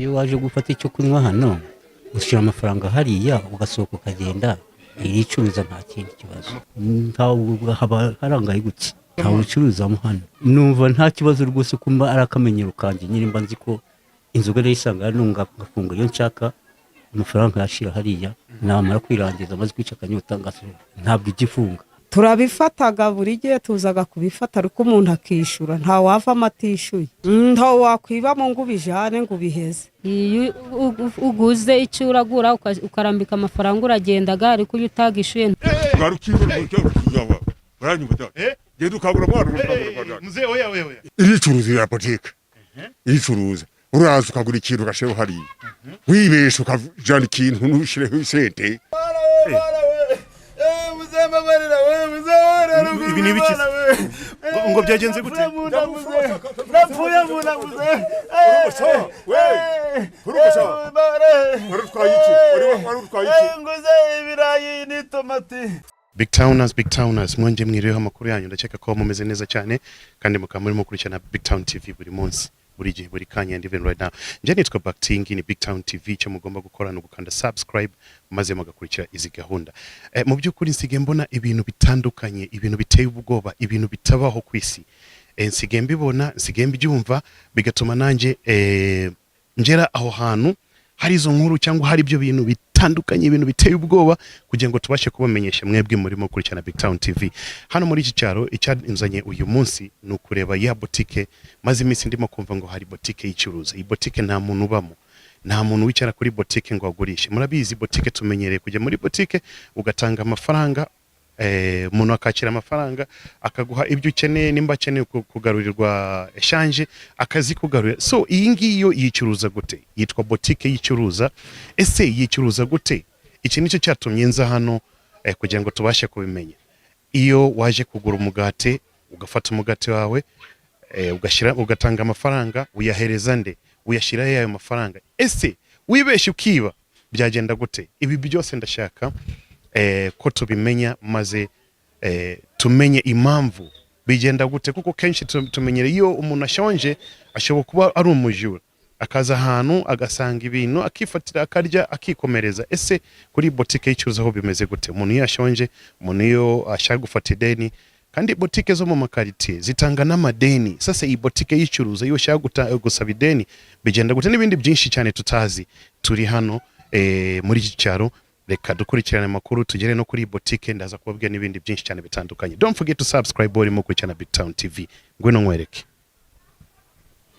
iyo waje gufata icyo kunywa hano ushyira amafaranga hariya ugasohoka ukagenda iricuruza nta kindi kibazo ntawe haba harangaye guki ntawe ucuruzamo hano numva nta kibazo rwose kumba ari akamenyero kanjye nyine mba nzi ko inzoga ndayisanga hano ngafunga iyo nshaka amafaranga yashira hariya namara kwirangiza maze kwica akanyota ngasura ntabwo igifunga turabifataga buri gihe tuzaga kubifata ariko umuntu akishura nta wava amatishuye nta wakwibamo ngo ubijane ngo ubiheze iyo uguze icyo uragura ukarambika amafaranga uragendaga ariko iyo utagishuye genda ukabura mwana muze oya iricuruza ya boutique iricuruza uraza ukagura ikintu gasheho hariya wibesha ukajana ikintu ntushireho isente ibi ni biki ngo byagenze gute napfuye munabuze warutwaye iki nguze ibirayi n'itomati Big Towners mwonje mwiriyeho amakuru yanyu ndakeka ko mumeze neza cyane kandi mukaba murimo kurikirana Big Town TV buri munsi buri gihe buri kanya and even right now nje nitwa Baktingi ni Big Town TV cyo mugomba gukora no gukanda subscribe maze mugakurikira izi gahunda mu by'ukuri nsige mbona ibintu bitandukanye ibintu biteye ubwoba ibintu bitabaho kwisi nsige mbibona nsige mbyumva bigatuma nanjye ngera aho hantu hari izo nkuru cyangwa hari ibyo bintu bitandukanye ibintu biteye ubwoba kugira ngo tubashe kubamenyesha mwebwe murimo kurikirana Big Town TV hano muri iki cyaro icyanzanye uyu munsi ni ukureba ya boutique maze iminsi ndimo kumva ngo hari boutique yicuruza iyi boutique nta muntu ubamo nta muntu wicara kuri boutique ngo agurishe murabizi boutique tumenyereye kujya muri boutique ugatanga amafaranga umuntu akakira amafaranga akaguha ibyo ukeneye nimba akeneye kugarurirwa eshanje akazi kugarurira so iyi ngiyo yicuruza gute yitwa boutique yicuruza ese yicuruza gute iki nicyo cyatumye nza hano kugira ngo tubashe kubimenya iyo waje kugura umugate ugafata umugate wawe ugatanga amafaranga uyahereza nde uyashira yayo mafaranga ese wibeshe ukiba byagenda gute ibi byose ndashaka ko tubimenya maze tumenye impamvu bigenda gute kuko kenshi tumenyere iyo umuntu ashonje ashobora kuba ari umujura akaza ahantu agasanga ibintu akifatira akarya akikomereza ese kuri boutique yicuruza aho bimeze gute umuntu yashonje umuntu iyo ashaka gufata ideni kandi boutique zo mu makaritiye zitanga n'amadeni sasa iyi boutique yicuruza iyo ashaka gusaba ideni bigenda gute n'ibindi byinshi cyane tutazi turi hano muri iki cyaro reka dukurikirane amakuru tugere no kuri boutique ndaza kubabwira n'ibindi byinshi cyane bitandukanye don't forget to subscribe buri mu kurikirana Big Town TV ngwino nkwereke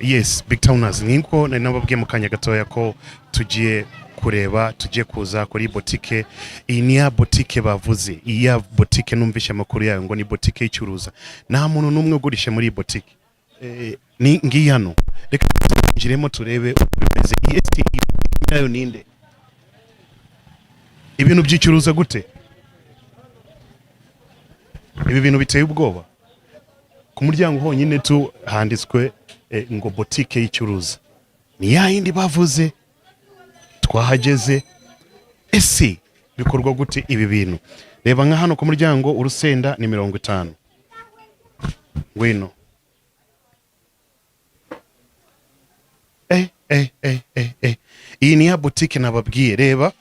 yes Big Towners niko nababwiye mu kanya gatoya ko tugiye kureba tugiye kuza kuri boutique iyi ni ya boutique bavuze iyi ya boutique numvisha amakuru yayo ngo ni boutique yicuruza nta muntu numwe ugurisha muri boutique ni ngiyi hano reka tugiremo turebe bimeze EST nayo ninde ibintu byicuruza gute ibi bintu biteye ubwoba ku muryango honyine tu handitswe ngo boutique yicuruza ni ya yindi bavuze twahageze ese bikorwa gute ibi bintu reba nka hano ku muryango urusenda ni 50 ngwino iyi ni ya boutique nababwiye reba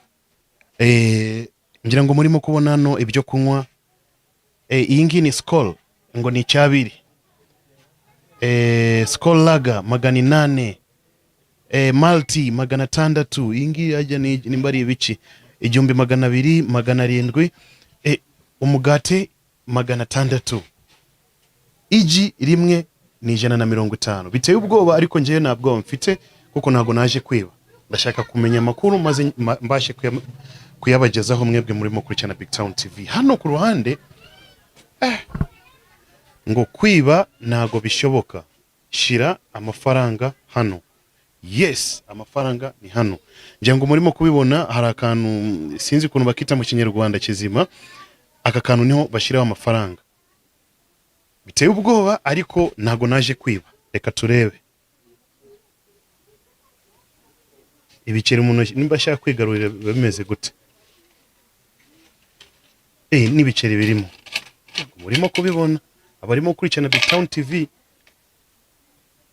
ngira ngo murimo kubona hano ibyo kunywa iyi ngiyi ni Skol ngo ni cyabiri Skol Lager 800 Malti 600 iyi ngiyi ajya ni mbari ibici 1200 700 umugate 600 iji rimwe ni 150 biteye ubwoba ariko ngiye nabwo mfite kuko nago naje kwiba ndashaka kumenya amakuru maze mbashe kuyabagezaho mwebwe murimo kurikirana Big Town TV hano ku ruhande ngo kwiba nago bishoboka shira amafaranga hano yes amafaranga ni hano nje ngo murimo kubibona hari akantu sinzi kuntu bakita mu kinyarwanda kizima aka kantu niho bashiraho amafaranga biteye ubwoba ariko nago naje kwiba reka turebe ibiceri umuntu nimba ashaka kwigarurira bimeze gute n'ibiceri birimo murimo kubibona abarimo kurikirana Big Town TV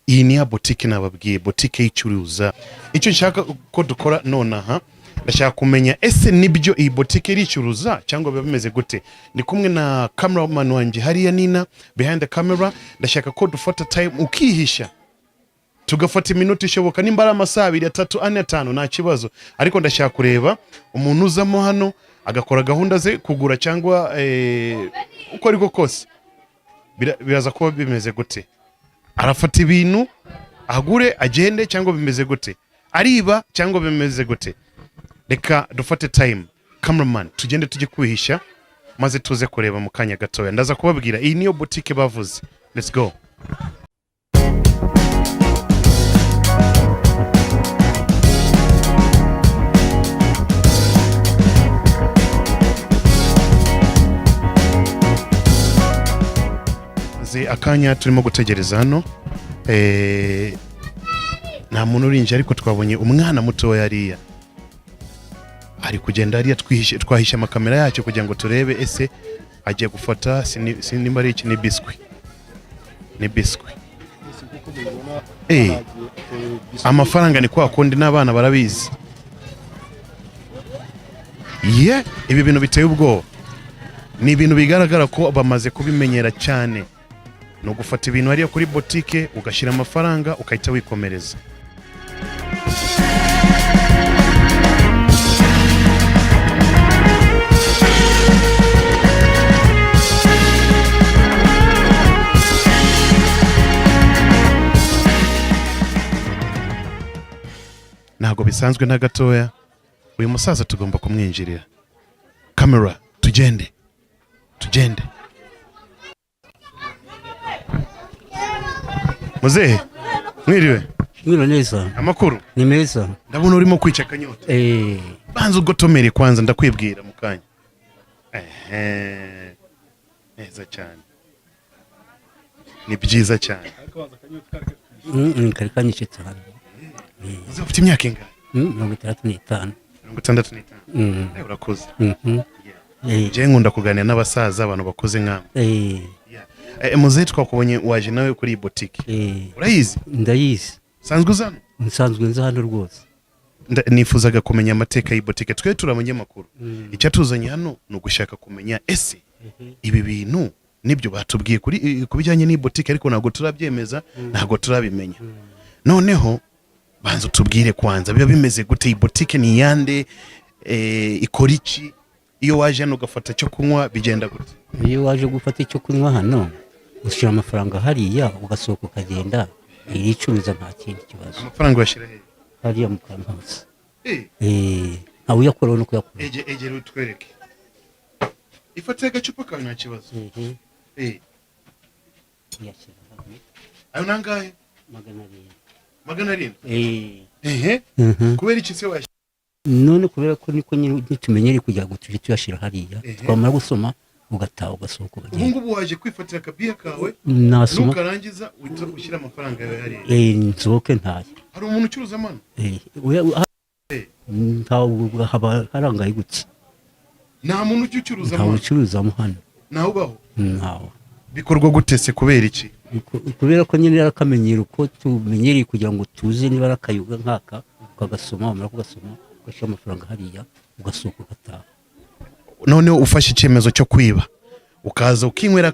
iyi ni ya boutique nababwiye, boutique y'icuruza. Icyo nshaka ko dukora nonaha, ndashaka kumenya ese nibyo iyi boutique iricuruza cyangwa biba bimeze gute. Ndi kumwe na cameraman wanjye hariya Nina behind the camera. Ndashaka ko dufata time ukihisha, tugafata iminota ishoboka, nimba ari amasaha 2 3 4 5 nta kibazo, ariko ndashaka kureba umuntu uzamo hano agakora gahunda ze kugura cyangwa uko ariko kose biraza kuba bimeze gute. Arafata ibintu agure agende cyangwa bimeze gute, ariba cyangwa bimeze gute. Reka dufate time cameraman, tugende tujye kwihisha maze tuze kureba mu kanya gatoya. Ndaza kubabwira iyi niyo boutique bavuze. Let's go. Akanya turimo gutegereza hano, nta muntu urinje, ariko twabonye umwana muto yariya ari kugenda hariya, twahisha amakamera yacyo kugira ngo turebe ese agiye gufata sinimba ari iki, ni biswi. Amafaranga ni kwa kundi n'abana barabizi. Ibi bintu biteye ubwoba, ni ibintu bigaragara ko bamaze kubimenyera cyane. No gufata ibintu hariya kuri boutique ugashyira amafaranga ukahita wikomereza. Ntago bisanzwe na gatoya. Uyu musaza tugomba kumwinjirira. Camera, tugende. Muzehe, mwiriwe? Mwiriwe neza. Amakuru? Ni meza. Ndabona urimo kwica kanyota. Banza ugotomere kwanza ndakwibwira mu kanya. Neza cyane. Ni byiza cyane. Kari kanyishe cyane. Uzi ufite imyaka ingahe? 65. 65. Urakoze. Je nkunda kuganira n'abasaza, abantu bakoze nk'amwe. Muzehe twakubonye waje nawe kuri boutique. Urayizi? Ndayizi. Sanzwe uzano? Nsanzwe nza hano rwose. Nifuzaga kumenya amateka y'iboutique. Twe turamenye makuru. Icyatuzanye hano no gushaka kumenya ese ibi bintu nibyo batubwiye kuri kubijyanye n'iboutique, ariko ntago turabyemeza, ntago turabimenya. Noneho banza tubwire kwanza biba bimeze gute, iboutique ni yande, ikora iki? Iyo waje hano ugafata cyo kunywa bigenda gute? Iyo waje gufata icyo kunywa hano ushyira amafaranga hariya ugasohoka ukagenda, iricuruza nta kindi kibazo. Amafaranga washyira he? Hariya mu kampasi. Ntawe uyakora no kuyakora. Egera utwereke. Ifate agacupa kawe nta kibazo. Yashyira hano. Ayo nangahe? 700. Kubera iki se washyira? None kubera ko niko nitumenyere kujya gutuje tuyashira hariya, twamara gusoma ugataha ugasohoka ugenda. Ubu waje kwifatira akabiya kawe nasoma nukarangiza uhita ushyira amafaranga yawe hariya. Nsohoke ntaye. Hari umuntu ucuruza amano? Ntawe haba harangaye gutya. Nta muntu ucuruza amano? Ntawe ucuruza hano. Naho baho? Ntawe. Bikorwa gute se kubera iki? Kubera ko nyine yarakamenyero ko tumenyereye kugira ngo tuze niba arakayuga nkaka ukagasoma, wamara kugasoma ugashyira amafaranga hariya ugasohoka ugataha. None ufashe icyemezo cyo kwiba ukaza ukinywera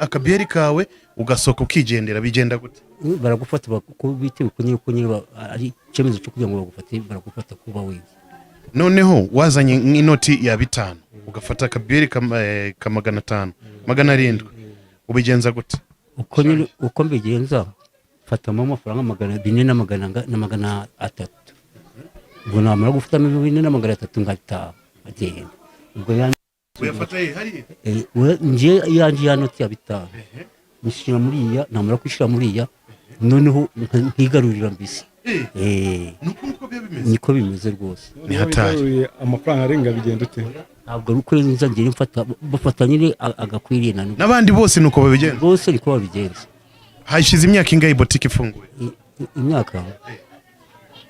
akabiyeri kawe ugasohoka ukigendera, bigenda gute? Baragufata bitewe ko nyine ari icyemezo cyo kugira ngo bagufate, baragufata kuba wize. Noneho wazanye nk'inoti ya 5 ugafata akabiyeri ka 500 700, ubigenza gute? Uko mbigenza fatamo amafaranga 400 na 300. Ubwo namara gufatamo 400 na 300 ngataha agenda. Ubwo uyafata hari nje yanje ya noti ya 5 nishira muriya, namara kwishira muriya noneho nkigarurira mbisi. Niko bimeze rwose. Ni hatari. Amafaranga arenga bigenda ute? Ntabwo ari uko nza ngire mfata bafatanyire agakwiriye nanu. Nabandi bose nuko babigenza. Bose niko babigenza. Hashize imyaka ingahe boutique ifunguye? Imyaka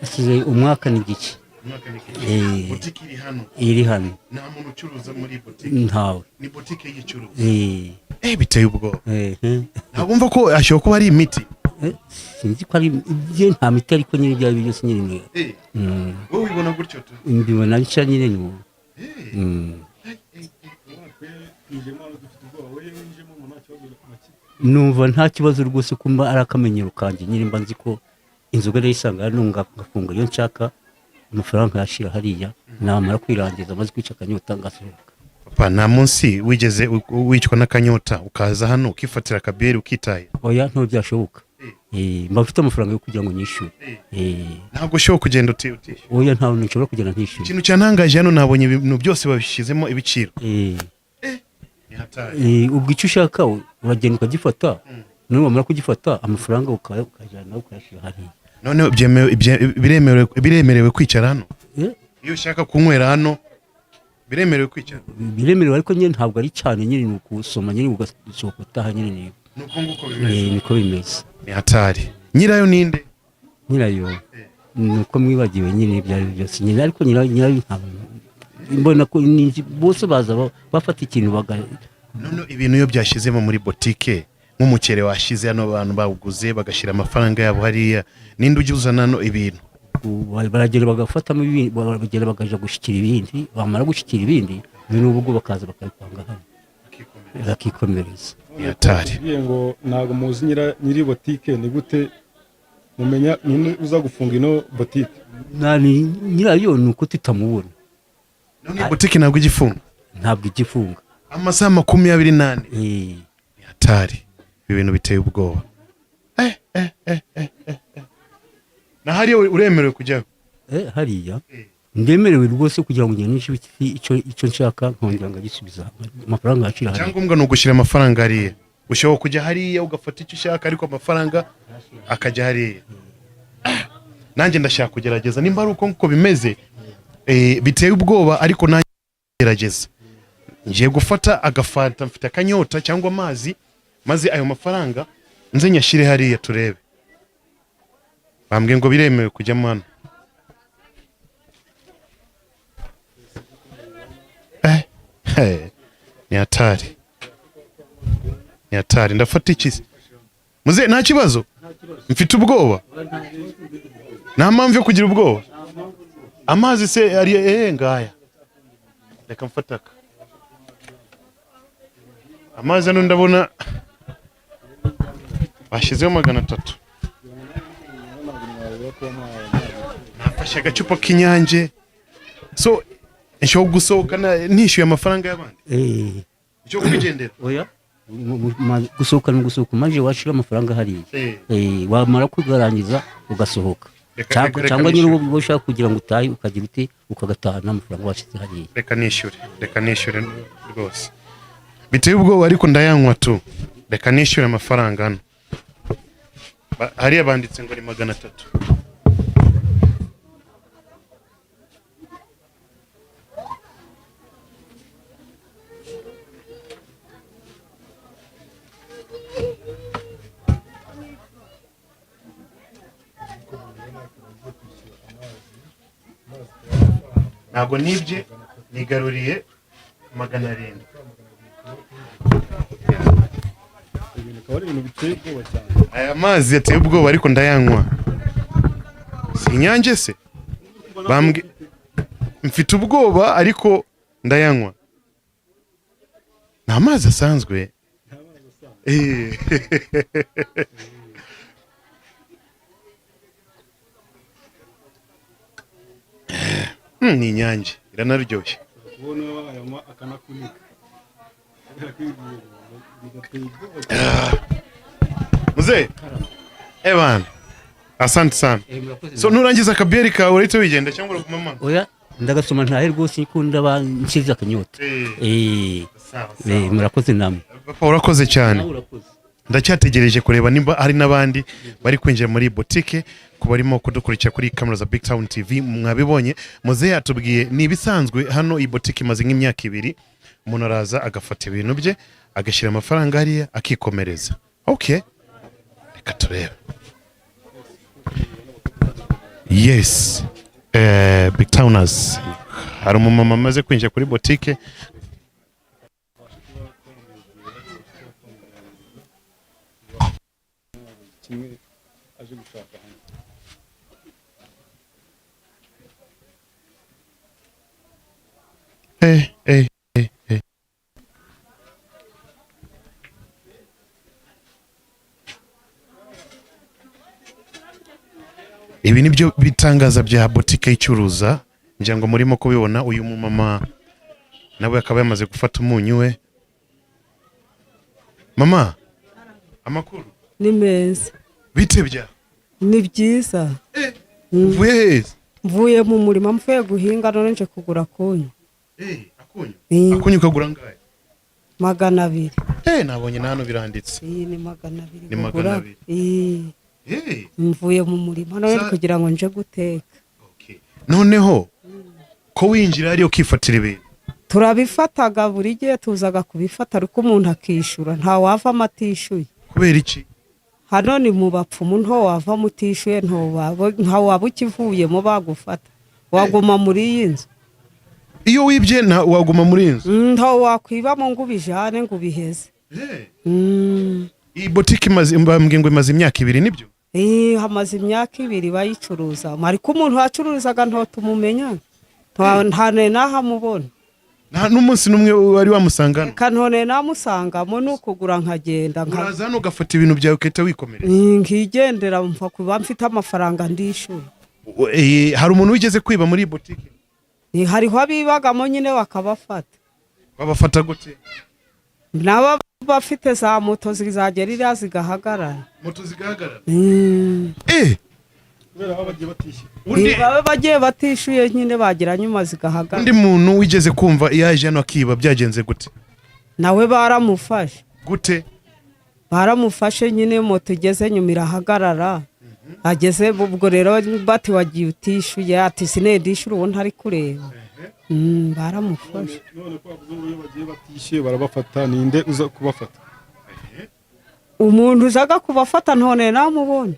asize umwaka n'igice. Boutique iri hano. Iri hano. Nta muntu ucuruza muri boutique. Ntawe. Ni boutique y'icuruza. Biteye ubwo. Ntabwo mva ko ashobora kuba ari imiti. sinzi ko ari bye nta miti ariko nyine ibyo ari byo byose nyine wowe ubibona gutyo tu mbibona bica nyine ni numva nta kibazo rwose kumba ari akamenyero kanjye nyine mba nzi ko inzoga ndayisanga hano ngafunga iyo nshaka amafaranga yashira hariya namara kwirangiza amaze kwica akanyota ngasohoka. papa nta munsi wigeze wicwa n'akanyota ukaza hano ukifatira akabiyeri ukitaye? Oya ntabwo byashoboka. Mba mfite amafaranga yo kugira ngo nyishyure. Ntabwo ushobora kugenda utishyura? Oya ntabwo nshobora kugenda ntishyura. Ikintu cyantangaje hano nabonye ibintu byose babishyizemo ibiciro. Ubwo icyo ushaka uragenda ukagifata none wamara kugifata amafaranga ukajyana ukayashyira hariya. None biremerewe kwicara hano? Iyo ushaka kunywera hano biremerewe kwicara? Biremerewe ariko nyine ntabwo ari cyane nyine ni ukusoma nyine ugasohoka utaha nyine niyo. Nuko nguko bimeze? Niko bimeze. Ni hatari. Nyirayo ninde? Nyirayo nuko mwibagiwe nyine ibyo ari byose nyine ariko nyirayo mbona ko bose baza bafata ikintu none ibintu iyo byashyizemo muri boutique nk'umukere washize hano abantu bawuguze bagashyira amafaranga yabo hariya ninde ujya uzana no ibintu? Baragera bagafatamo ibindi bagera bagaja gushikira ibindi bamara gushikira ibindi n'ubwo bakaza bakabipanga hano bakikomereza. Yatari ngo nago muzi nyiri boutique ni gute mumenya nini uza gufunga ino boutique? Nani nyirayo nuko tutamubona. None boutique ntabwo igifunga? Ntabwo igifunga. Amasaha 28. Yatari ibintu biteye ubwoba. Na hariya uremerewe kujyaho? Hariya ndemerewe rwose kugira ngo njye icyo nshaka nkongera ngagisubiza amafaranga yacira hariya. Cyangombwa no gushyira amafaranga hariya. Ushobora kujya hariya ugafata icyo ushaka ariko amafaranga akajya hariya. Nanjye ndashaka kugerageza nimba ari uko nkuko bimeze biteye ubwoba ariko nanjye gerageza. Ngiye gufata agafanta mfite akanyota cyangwa amazi maze ayo mafaranga nze nyashire hariya turebe. Bambwiye ngo biremewe kujyamo hano. Ni hatari. Ni hatari ndafata iki? Muze nta kibazo? Mfite ubwoba. Nta mpamvu yo kugira ubwoba. Amazi se ari ngaya. Reka mfataka. Amazi hano ndabona bashizeho 300. Nafashe agacupa k'inyange. So nshobora gusohoka nishyuye amafaranga y'abandi? Cyo kubigendera? Oya gusohoka no gusohoka maje washira amafaranga hariya. Wamara kugarangiza ugasohoka. Cyangwa nyine ubu ushaka kugira ngo utahe ukagira uti ukagataha n'amafaranga washize hariya. Reka nishyure rwose. Biteye ubwoba ariko ndayanywa tu. Reka nishyure amafaranga hano. Hariya banditse ngo ni 300. Ntabwo nibye nigaruriye 700. Aya mazi yateye ubwoba ariko ndayanywa. Si inyange se? Bambwe mfite ubwoba ariko ndayanywa. Nta mazi asanzwe. Ni inyange iranaryoshye. Muze Evan asante sana. So nurangiza akabiyeri kawe uretse wigenda cyangwa uraguma? Oya ndagasoma ntahe rwose ikunda banshyize akanyota. Murakoze namwe. Papa urakoze cyane. Ndacyategereje kureba nimba hari nabandi bari kwinjira muri boutique kubarimo kudukurikira kuri kamera za Big Town TV. Mwabibonye Muze yatubwiye ni bisanzwe hano i boutique maze nk'imyaka 2 umuntu araza agafata ibintu bye agashyira amafaranga hariya akikomereza. Okay, reka turebe. Yes, Big Towners hari umumama amaze kwinjira kuri boutique. naje gushaka hano. eh. Ibi nibyo bitangaza bya boutique icuruza, ngira ngo murimo kubibona. Uyu mumama nawe akaba yamaze gufata umunyu we. Mama, amakuru ni meza, bite bya? ni byiza. Uvuye Mvuye mu murima mvuye guhinga none nje kugura kunyu. akunyu akunyu kagura ngahe? 200. Nabonye nano biranditse. Iyi ni 200. Ni 200. Mvuye mu murima none kugira ngo nje guteka. Noneho ko winjira ari ukifatira ibintu. Turabifataga buri gihe tuzaga kubifata ariko umuntu akishura nta wava amatishuye. Kubera iki? Hano ni mu bapfumu nto wava mutishuye nta waba ukivuyemo bagufata. Waguma muri iyi nzu. Iyo wibye na waguma muri iyi nzu. Nta wakwibamo ngo ubijane ngo ubiheze. Iyi boutique mbambwe ngo imaze imyaka 2 nibyo? Hamaze imyaka 2 bayicuruza. Ariko umuntu wacuruzaga nto tumumenya. Ntane nahamubona. Nta n'umunsi numwe wari wamusangana. Kanone namusangamo nukugura nkagenda uraza hano ugafata ibintu byawe ukahita wikomereza. Nkigendera mfa kuba mfite amafaranga ndishura. Hari umuntu wigeze kwiba muri boutique? Hariho abibagamo nyine bakabafata. Babafata gute? Naba bafite za moto zizagerira zigahagarara. Moto zigahagarara? Kubera aho bagiye batishyuye. Baba bagiye batishyuye nyine bagira nyuma zigahagarara. Undi muntu wigeze kumva yaje hano akiba byagenze gute? Nawe baramufashe. Gute? Baramufashe nyine moto igeze nyuma irahagarara. Ageze ubwo rero bati wagiye utishyuye ati sinedishyura uwo ntari kureba. Baramufashe. None ko avuze ngo iyo bagiye batishyuye barabafata, ninde uza kubafata? Umuntu uzaga kubafata ntone namubona.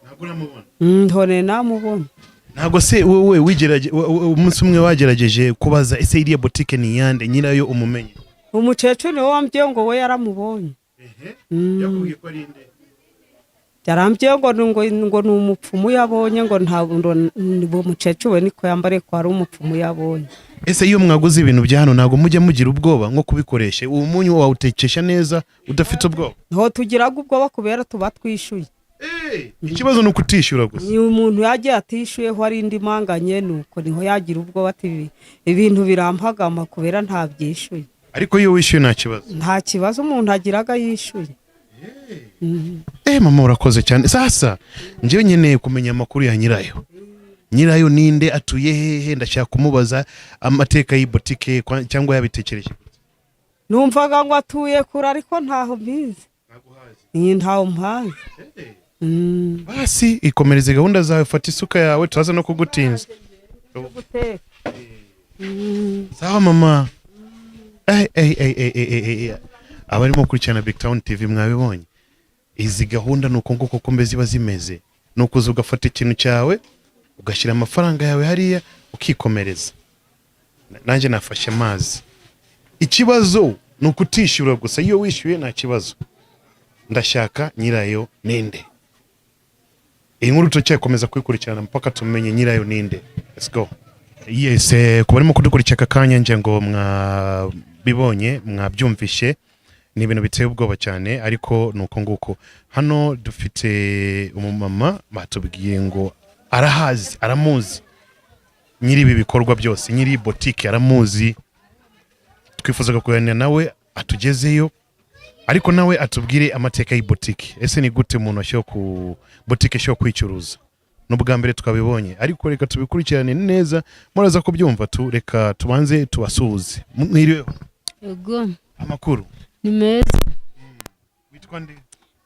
Ntabwo namubona. Ntone namubona. Ntabwo se wowe wigerageje umunsi umwe wagerageje kubaza ese iriya boutique ni yande nyirayo umumenye? Umukecuru niwe wambye ngo we yaramubonye. Yakubwiye ko ari inde? Yarambye ngo ni umupfumu yabonye ngo ntabwo nibo mukecuru we niko yambare ko ari umupfumu yabonye. Ese iyo mwaguze ibintu bya hano ntabwo mujya mugira ubwoba nko kubikoresha? Uwo munyu wawutekesha neza udafite ubwoba? Nho tugiraga ubwoba kubera tuba twishyuye. Ikibazo ni ukutishyura gusa. Ni umuntu yagiye atishyuye ho ari indi manganye nuko niho yagira ubwoba ati ibintu birampagama kubera nta byishyuye. Ariko iyo wishyuye nta kibazo? Nta kibazo umuntu agiraga yishyuye. Mama urakoze cyane. Sasa njyewe nkeneye kumenya amakuru ya nyirayo. Nyirayo ninde, atuye hehe? Ndashaka kumubaza amateka y'i boutique cyangwa yabitekereje. Numvaga ngo atuye kure ariko ntaho mbizi. Ntaho mpazi. Basi ikomereze gahunda zawe, fata isuka yawe turaza no kugutinza. Sawa mama. Abarimo gukurikirana Big Town TV mwabibonye. Izi gahunda nuko nguko kombe ziba zimeze. Nukuza ugafata ikintu cyawe ugashyira amafaranga yawe hariya ukikomereza. Nanjye nafashe amazi. Ikibazo nuko utishyura gusa, iyo wishyuye nta kibazo. Ndashaka nyirayo ninde. Iyi nkuru turakomeza kuyikurikirana mpaka tumenye nyirayo ninde. Let's go. Yes, kubarimo kudukurikira kakanya nje ngo mwabibonye mwabyumvishe. Ni ibintu biteye ubwoba cyane ariko nuko nguko. Hano dufite umumama batubwiye ngo arahazi, aramuzi. Nyiri ibi bikorwa byose, nyiri boutique aramuzi. Twifuzaga kuganira nawe atugezeyo. Ariko nawe atubwire amateka y'i boutique. Ese ni gute umuntu ashyo ku boutique ashyo kwicuruza? N'ubwa mbere tukabibonye ariko reka tubikurikirane neza muraza kubyumva tu. Reka tubanze tubasuhuze. Mwiriwe. Yego. Amakuru Ni meza. Witwa nde?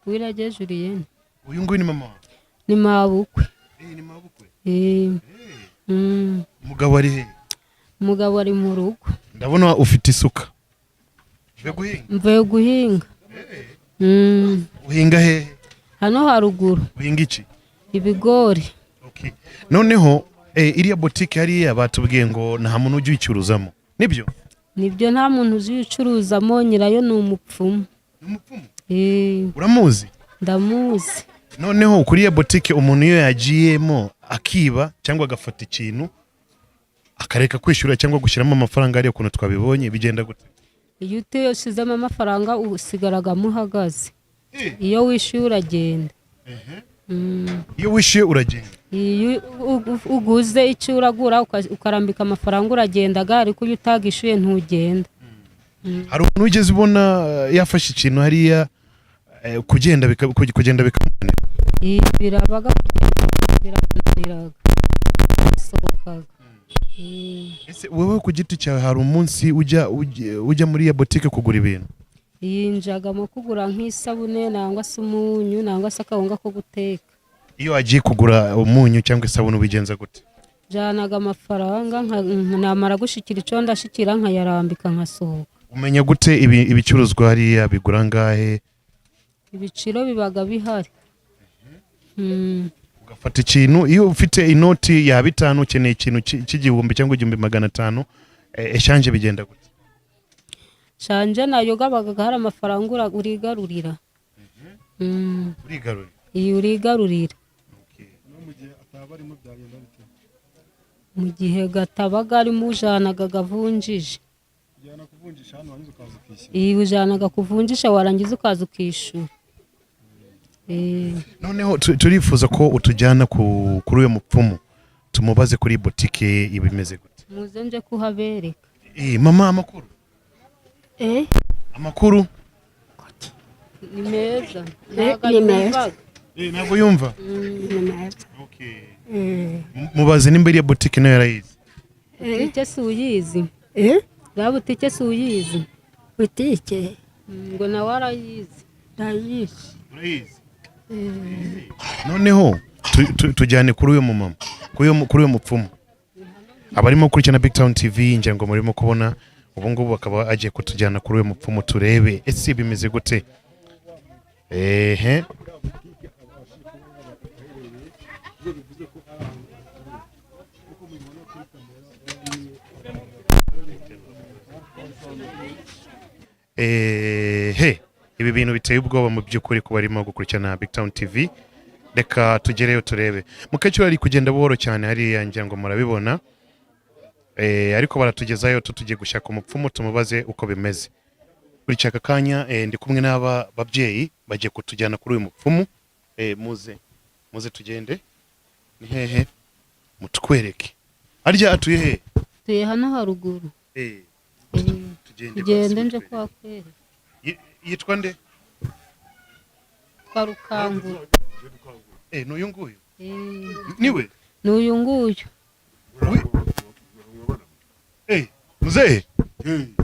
Wirage Julienne. Uyu nguyu ni mama? Ni mabukwe. Ni mabukwe. Umugabo ari he? Umugabo ari mu rugo. Ndabona ufite isuka. Mvuye guhinga. Uhinga he? Hano haruguru. Uhinga iki? Ibigori. Okay. Noneho iriya boutique hariya batubwiye ngo nta muntu ujya uyicuruzamo. Nibyo? Nibyo, nta muntu uzicuruzamo, nyirayo ni umupfumu. Umupfumu? Uramuzi? Ndamuzi. noneho kuri ya boutique umuntu iyo yagiyemo akiba cyangwa agafata ikintu akareka kwishyura cyangwa gushyiramo amafaranga ariyo kuntu twabibonye bigenda gute? iyo utashizemo amafaranga usigaragamo uhagaze, iyo wishyuye uragenda. Iyo wishyuye uragenda, iyo uguze icyo uragura ukarambika amafaranga uragendaga, ariko iyo utagishyuye ntugenda. hari umuntu wigeze ubona yafashe ikintu hariya kugenda bikamunanira? Birabaga biramunaniraga sohokaga. Ese wowe ku giti cyawe hari umunsi ujya muri ya boutique kugura ibintu? Yinjagamo kugura nk'isabune nangwa se umunyu nangwa se akawunga ko guteka. Iyo wagiye kugura umunyu cyangwa isabune ubigenza gute? Janaga amafaranga namara gushikira icyo ndashikira nkayarambika nkasohoka. Umenya gute ibicuruzwa hariya bigura ngahe? Ibiciro bibaga bihari. Ugafata ikintu, iyo ufite inoti ya 5 ukeneye ikintu cy'igihumbi cyangwa 1500, eshanje bigenda gute? Shanje nayo gabaga hari amafaranga urigarurira. Urigarurira? Iyo urigarurira. Mu gihe gatabaga arimo ujanaga gavunjije. Iyo ujanaga kuvunjisha warangiza ukaza ukishura. Noneho turifuza ko utujyana kuri uyu mupfumu tumubaze kuri boutique ibimeze gute. Muze nje kuhabereka. Mama, amakuru? Amakuru? Ni meza. Ni meza. Ntabwo yumva? Ni meza. Mubaze nimba iriya boutique nayo yarayizi. Butike si uyizi. Ya butike si uyizi. Butike? Ngo nawe arayizi. Ndayizi. Urayizi? Noneho tujyane kuri uyu mumama, kuri uyu mupfumu. Abarimo gukurikirana Big Town TV ngira ngo murimo kubona ubu ngubu bakaba agiye kutujyana kuri uyu mupfumu turebe ese bimeze gute. Ibi bintu biteye ubwoba mu by'ukuri ko barimo gukurikirana Big Town TV. Reka tugereyo turebe. Mukecuru ari kugenda buhoro cyane hariya ngira ngo murabibona. Ariko baratugezayo tugiye gushaka umupfumu tumubaze uko bimeze. Buri cyaka kanya ndi kumwe n'aba babyeyi bagiye kutujyana kuri uyu mupfumu. Muze tugende. Ni hehe? Mutwereke. Arya atuye he? Tuye hano haruguru. Tugende nje kwakwere. Yitwa nde? Kwa Rukangura. N'uyu nguyu? Niwe? N'uyu nguyu. Muzehe?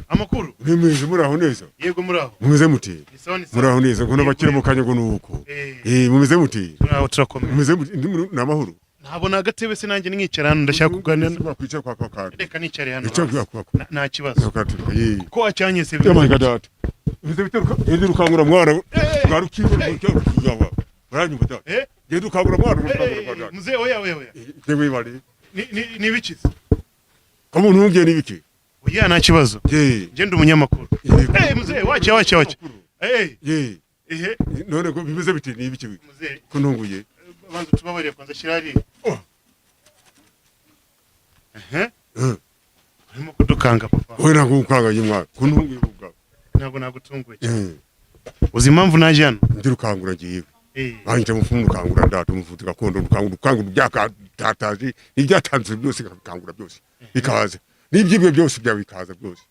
Amakuru? Nimeze muraho neza? Yego muraho. Mumeze muti? Muraho neza ngo nabakire mu kanya ngo nuko. Mumeze muti? Muraho turakomeye. Mumeze muti namahoro? Ntabona agatebe se nanjye nicara hano ndashaka kuganira. Bakwicara kwa kandi. Reka nicare hano. Icyo kwa. Nta kibazo. Ko wacanye se. Data. Mumeze biteruka genda ukangura mwana garukiro mukyawa. Baranyumva data. Genda ukangura mwana data. Muzehe oya. Yewe bari. Ni bikize. Kama ntungiye nibiki? Oya nta kibazo. Genda umunyamakuru. Muzehe wacha. None ko bimeze biti nibiki? Muzehe ko ntunguye. Banza tubabarire kwanza shirari. Urimo kudukanga papa. Oya ntabwo ukanga yimwa. Ko ntunguye ubwa. Ntabwo nagutunguye. Uzi impamvu naje hano? Ndirukangura ngiye. Banje mufumu ukangura ndatu umufuti gakondo ukangura byaka tataje ibyatanze byose ukangura byose. Ikaze. Nibyibwe byose bya bikaza byose.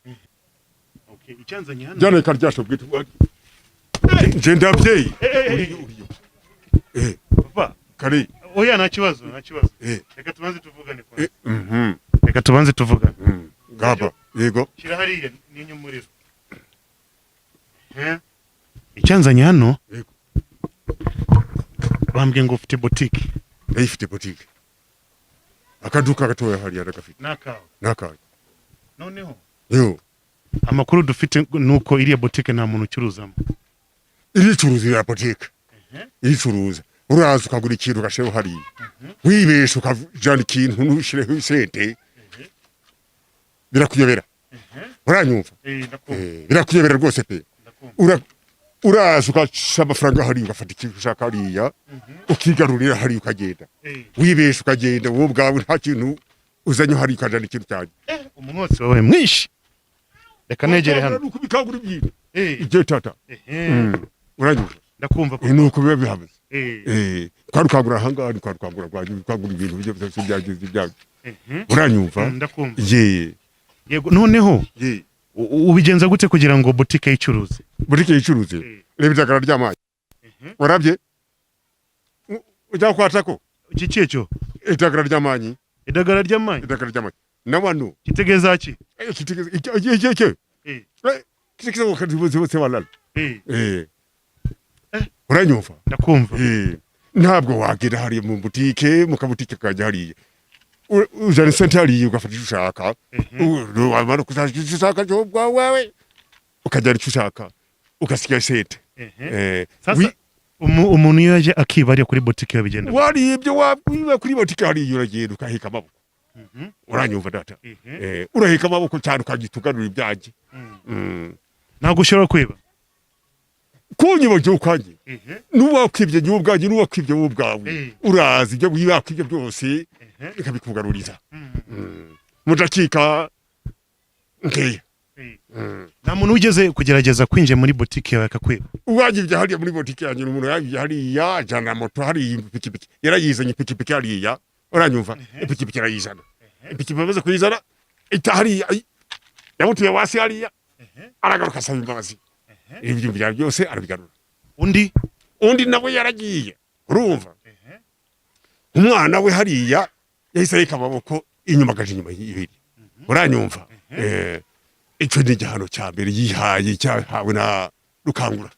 Okay, icyanzanye hano. Jana ikaryacho bwite. Je ndabyeyi. Uriyo. Papa. Kare. Oya nta kibazo. Reka tubanze tuvugane kwa. Reka tubanze tuvugane. Gaba. Yego. Shira hariya n'inyumuriro. Icyanzanye hano? Yego. Bambwiye ngo ufite boutique. Ifite boutique. Akaduka gatoya hariya ndagafite. Nakawe. Noneho. Yo. Amakuru dufite nuko iriya boutique nta muntu ucuruzamo. Iricuruza ya boutique. Iricuruza. Uraza ukagura ikintu gasheho hariya. Wibesha ukajana ikintu nushireho isente. Birakuyobera. Uranyumva? Ndakumva. Birakuyobera rwose pe. uraza ugaca amafaranga hariya ugafata ikintu ushaka hariya ukigarurira hariya ukagenda wibesha ukagenda wowe ubwawe nta kintu uzanye hariya ukajana ikintu cyanjye umwotsi wawe mwinshi reka negere hano nuko bikagura ibyintu igihe tata uranyumva ndakumva ko nuko biba bihameze kwari ukagura ahangaha ni kwari ukagura ibintu byo byose byagize ibyago uranyumva ndakumva yego noneho ubigenza gute kugira ngo boutique yicuruze reba idagara ry'amazi warabye ujya kwatako iki cyeco idagara ry'amanyi nawano kitegeza ki kitegeza ko kandi bose walala uranyumva ndakumva ntabwo wagera hariya mu boutique mu kabutike kajya hariya ujana sente hariya ugafata icyo ushaka wamara kuzajya icyo ushaka cyo bwawe ukajyana icyo ushaka ugasiga sente sasa umuntu iyo yaje akibariye kuri boutique yabigenda waribye wabwiwe kuri boutique hariya uragenda ukaheka amaboko uranyumva data uraheka amaboko cyane ukagitugarura ibyanjye ntabwo ushobora kwiba kunyiba cyo kwanjye nuwakwibye nyu ubwanjye nuwakwibye wowe ubwawe urazi ibyo wibakwibye byose ikabikugaruriza mudakika nkeya nta muntu ugeze kugerageza kwinjira muri boutique yawe akakwiba uwagibye hariya muri boutique yanjye umuntu yagibye hariya ajana moto hariya ipikipiki yarayizanye ipikipiki hariya uranyumva ipikipiki yarayizana ipikipiki bamaze kuyizana ita hariya yamutuye wasi hariya aragaruka asaba imbabazi ibyo byari byose arabigarura undi nawe yaragiye urumva umwana we hariya yahise areka amaboko inyuma agaje inyuma y'ibiri uranyumva icyo ni igihano cya mbere yihaye cyahawe na Rukangura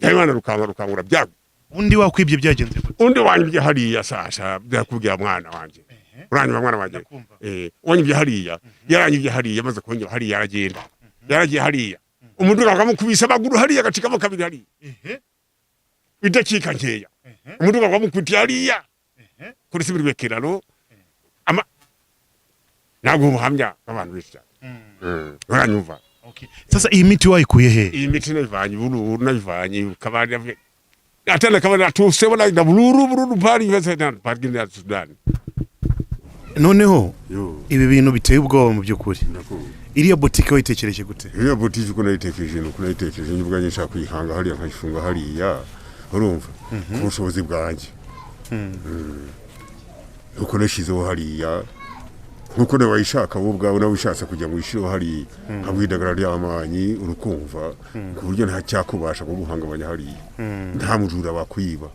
Imana Rukangura byago undi wakwibye byagenze gute undi wanyibye hariya sasha byakubwira mwana wanje uranyumva mwana wanje wanyibye hariya yaranyibye hariya maze kunywa hariya aragenda yaragiye hariya umuntu akamukubisa amaguru hariya agacikamo kabiri hariya bidakika nkeya umuntu akamukubita hariya kuri sibiri kiraro ntabwo umuhamya abantu benshi cyane uranyumva sasa iyi miti wayikuye he iyi miti nayivanye bururu nayivanye kabari atana kabari atusebona na bururu bari bese parking ya Sudan noneho ibi bintu biteye ubwoba mu byukuri iriya boutique wayitekereje gute iriya boutique uko nayitekereje nyubwanye nshaka kuyihanga hariya nkayifunga hariya urumva ku bushobozi bwanjye uko nashizeho hariya nkuko nawe wayishaka wowe ubwawe nawe ushatse kujya mu ishiro hari nkabwidagara ry'amanyi urukumva ku buryo nta cyakubasha kuguhangabanya hariya nta mujura bakwiba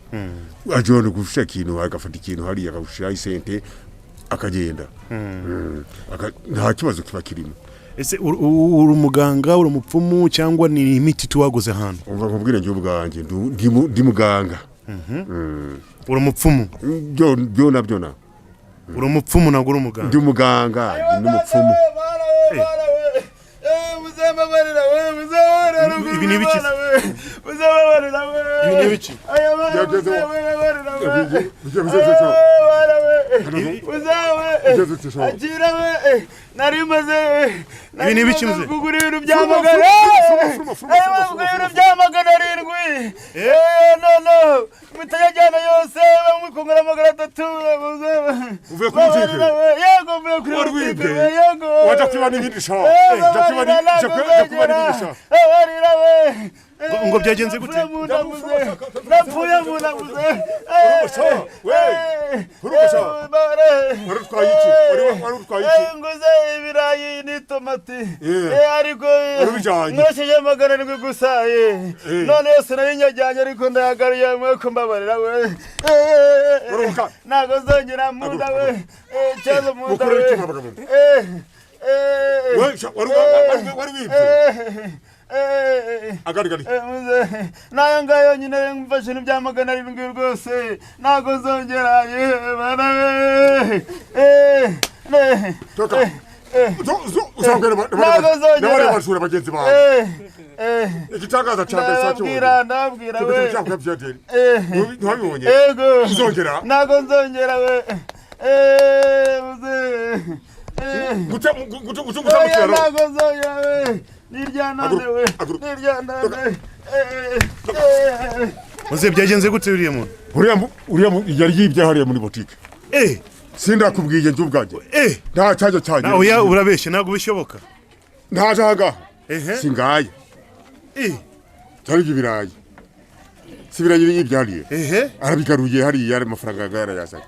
ajone gufisha ikintu agafata ikintu hariya akagushira isente akagenda nta kibazo kiba kirimo ese uri umuganga uri umupfumu cyangwa ni imiti tuwaguze hano umva nkubwire njye ubwanjye ndi muganga uri umupfumu byo nabyo uri umupfumu ntabwo uri umuganga ndi umuganga ndi umupfumu ibi ni ibiki ibi ni ibiki mze kugura ibintu by'amagana arindwi no mutajyana yose bamukongera amagana 3 uvuye kuri butike yego uvuye kuri butike yego waje kwiba n'ibindi sha ngo byagenze gute napfuye munaguze nguze ibirayi n'itomati ariko mwasheje amagana arindwi gusa none yose nari nyajyanye ariko ndayagariye mweko mbabarira we ntago zongera munda we cyazo munda we agari nayo ngayo nyine mfashe n'ibyamagana arindwi rwose ntago zongera n'abari bashura bagenzi bawe igitangaza cya mbere cyakibonye ndabwira we ntiwabibonye yego uzongera ntago nzongera we guca mu kiraro niryananiwe niryananiwe muze byagenze gute uriya muntu uriya yari yibye hariya muri botike sindakubwiye njye ubwanjye nta cyaje cyane oya urabeshye ntabwo bishoboka ntaje ahangaha singaya cyari ibirayi sibirayi yibyariye arabigaruye hariya ari amafaranga yarayazanye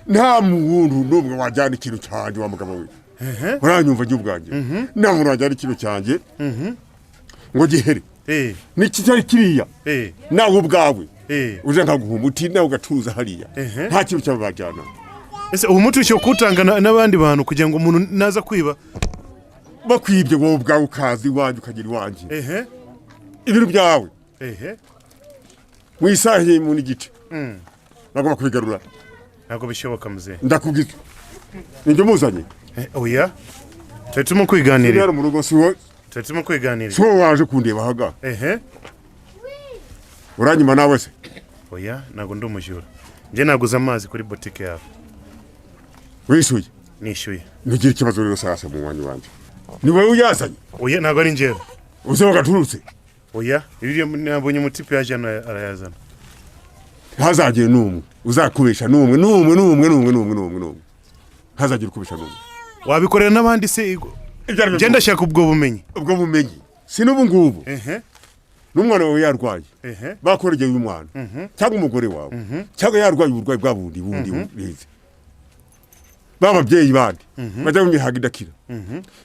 nta muntu n'umwe wajyana ikintu cyanjye wa mugabo we uranyumva njye ubwanjye nta muntu wajyana ikintu cyanjye ngo gihere niki cyari kiriya nawe ubwawe uje nkaguha umuti nawe ugacuruza hariya nta kintu cyawe bajyana ese uwo muti ushyira kuwutanga n'abandi bantu kugira ngo umuntu naza kwiba bakwibye wowe ubwawe ukaza iwanjye ukagira iwanjye ibintu byawe mu isaha y'imwe n'igice bagomba kubigarura ntabwo bishoboka muze ndakubwiza ninjye muzanye oya turi turimo kwiganirira mu rugo si wowe turi turimo kwiganirira si wowe waje kundeba ahaga uranyuma nawe se oya ntabwo ndi umujura njye naguze amazi kuri botike yawe wishyuye nishyuye ntugire ikibazo rero sasa mu mwanya wanjye ni wowe uyazanye oya ntabwo ari njyewe uze wagaturutse oya iriya nabonye umutipe yaje hano arayazana ntazagire n'umwe uzakubesha n'umwe ntazagire ukubesha n'umwe wabikorera n'abandi se genda shaka ubwo bumenyi si n'ubu ngubu n'umwana wawe yarwaye bakorogeye uyu mwana cyangwa umugore wawe cyangwa yarwaye uburwayi bwa bundi bize bababyeyi bandi bajya mu mihaga idakira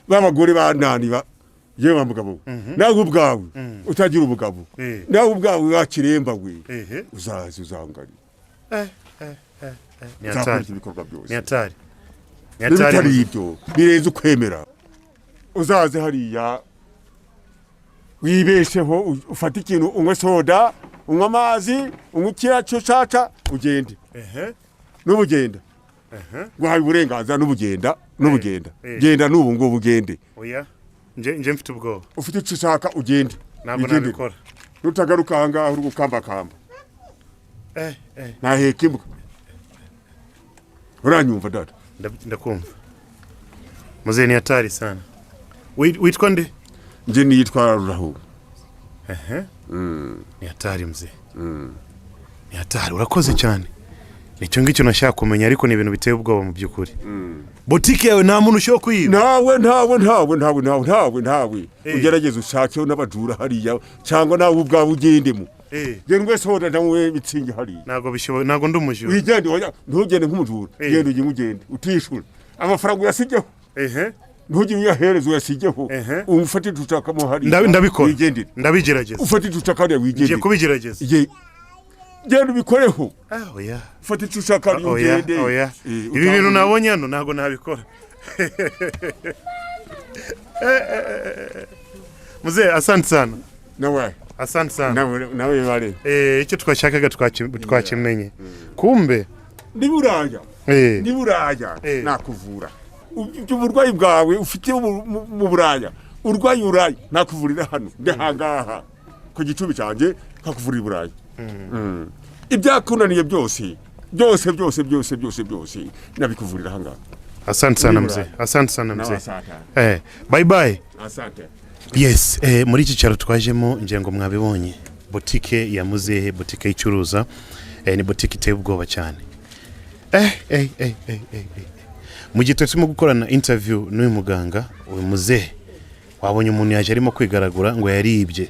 babagore banani yewe wa mugabo nawe ubwawe utagira ubugabo nawe ubwawe wakiremba we uzazi uzangari ni atari bitari ibyo birenze ukwemera uzaze hariya wibesheho ufata ikintu unywe soda unywa amazi unywa ikiracyo caca ugende n'ubugenda guhaye uburenganzira n'ubugenda genda n'ubu ngo bugende oya nje mfite ubwoba ufite icyo ushaka ugende ntabwo nabikora nutagaruka ahangaha uri gukambakamba ntaheka imbwa uranyumva dada ndakumva muze ni hatari sana witwa nde nje nitwa Rurahu ni hatari mze ni hatari urakoze cyane nicyo ngicyo nashaka kumenya ariko ni ibintu biteye ubwoba mu by'ukuri botike yawe nta muntu ushobora kuyiba ntawe ugerageze ushakeho n'abajura hariya cyangwa nawe ubwawe ugendemo genda wese hoda nawe bitsinge hariya ntabwo ndi umujura wigende ntugende nk'umujura genda ugende utishura amafaranga uyasigeho ntugire uyahereza uyasigeho umufate tucakamo hariya ndabikora ndabigerageza ufate tucaka hariya wigendere ngiye kubigerageza genda ubikoreho oya fata icyo ushaka ugende oya ibi bintu nabonye hano ntabwo nabikora muze asante sana nawe asante sana nawe bari icyo twashakaga twakimenye kumbe ni buraya nakuvura uburwayi bwawe ufite mu buraya urwaye nakuvurira hano ndahangaha ku gicumbi cyanjye kakuvurira buraya ibyakunaniye byose nabikuvurira ahangaha asante sana mzee bye bye asante yes muri iki cyaro twajemo ngira ngo mwabibonye botike ya muzehe botike icuruza ni botike iteye ubwoba cyane mu gihe turimo gukorana interview n'uyu muganga uyu muzehe wabonye umuntu yaje arimo kwigaragura ngo yaribye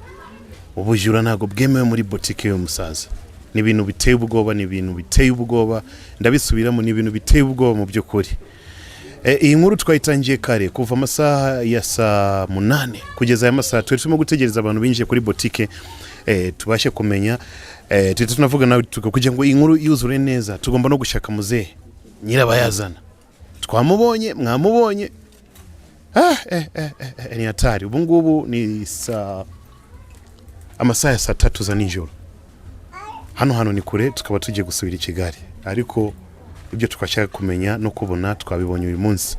ubujura ntago bwemewe muri botike yo musaza ni ibintu biteye ubwoba ndabisubiramo ni ibintu biteye ubwoba mu by'ukuri iyi nkuru twayitangiye kare kuva amasaha ya saa 8 kugeza aya masaha turimo gutegereza abantu binjiye kuri botike tubashe kumenya tunavuga nawe kugira ngo iyi nkuru yuzure neza tugomba no gushaka muzehe nyirabayazana twamubonye mwamubonye ni hatari ubu ngubu ni amasaha ya saa 3 za nijoro hano ni kure tukaba tugiye gusubira i Kigali ariko ibyo twashaka kumenya no kubona twabibonye uyu munsi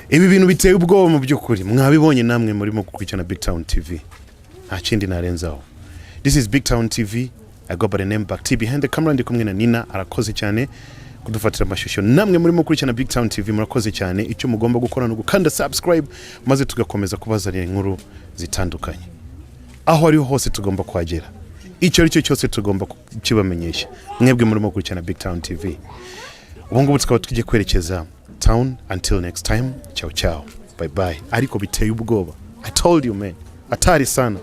ibi bintu biteye ubwoba mu by'ukuri mwabibonye namwe murimo gukurikirana Big Town TV nta kindi narenzaho. This is Big Town TV. I go by the name Bakti. Behind the camera ndi kumwe na Nina arakoze cyane kudufatira amashusho. Namwe muri mukurikirana Big Town TV murakoze cyane. Icyo mugomba gukora no gukanda subscribe maze tugakomeza kubazanira inkuru zitandukanye. Aho ari hose tugomba kwagera. Icyo ari cyo cyose tugomba kibamenyesha. Mwebwe muri mukurikirana Big Town TV. Ubungubu tukaba tugiye kwerekeza town. Until next time, ciao ciao, bye bye. Ariko biteye ubwoba. I told you man, atari sana.